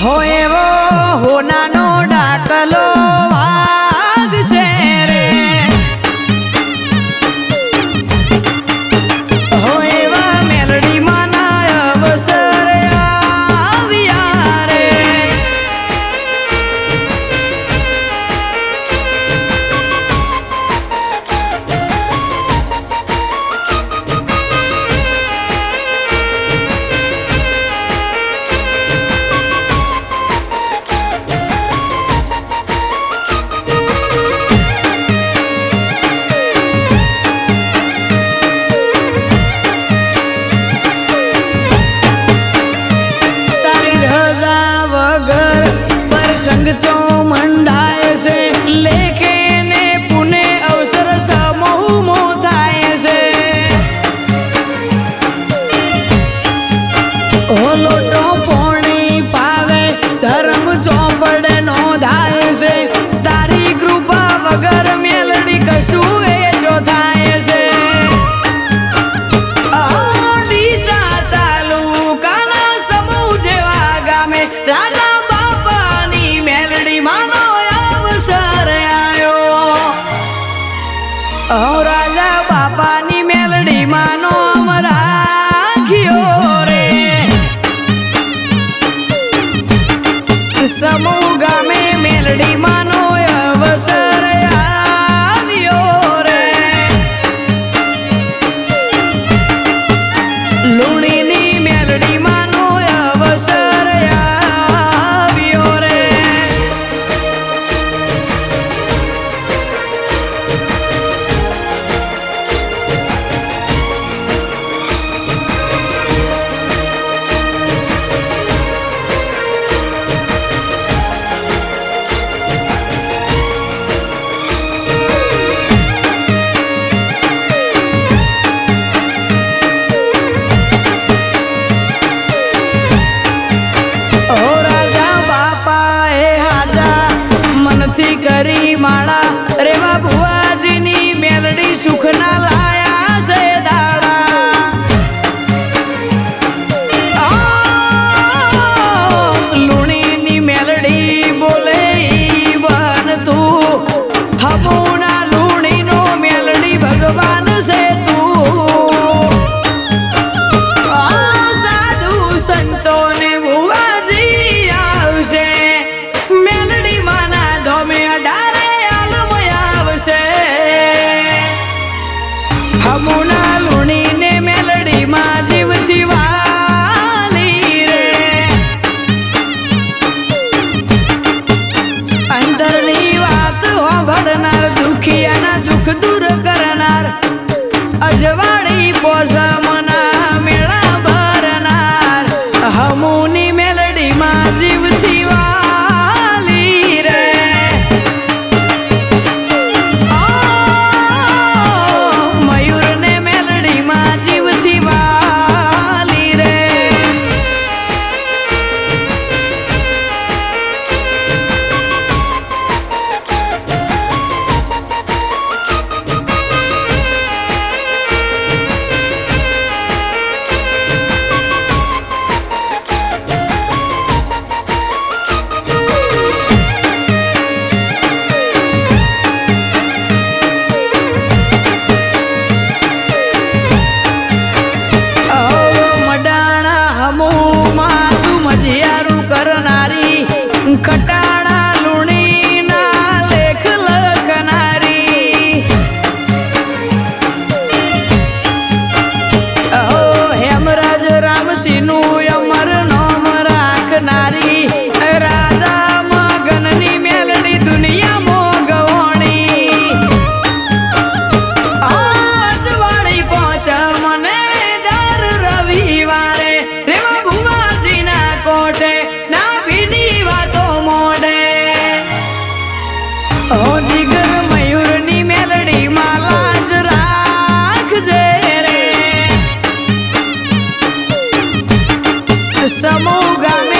हो एवो होनानो डाकलो वाग से रे हो एवा मेलडी माना अवसर आविया रे चो मंडाए से लेके ने पुणे अवसर समूह मोथाए से ओ लोटो पोणी पावे धर्म चौपड़े नो धाए से तारी कृपा वगर मेलडी कशु ए जो थाए से डीसा तालुकाना समूह जेवा गामे राजा मानो अवसर आयो ओ राजा बापा नी मेलडी मानो अमरा खियो रे समूह गामे मेलडी मानो अवसर आवियो रे लूणी नी मेलडी मानो अवसर आवियो रे करी माड़ा रेवा बुआजी नी मेलडी सुख ना लाया से दाड़ा लूणी नी मेलडी बोले बन तू हमूना लूणी नो मेलडी भगवान से तू साधु संतों ने बुआजी आवसे मेलडी माना धोमे डारे ઓ જીગર મયુરની મેલડી માં લાજ રાખજે રે સમૂહ ગામ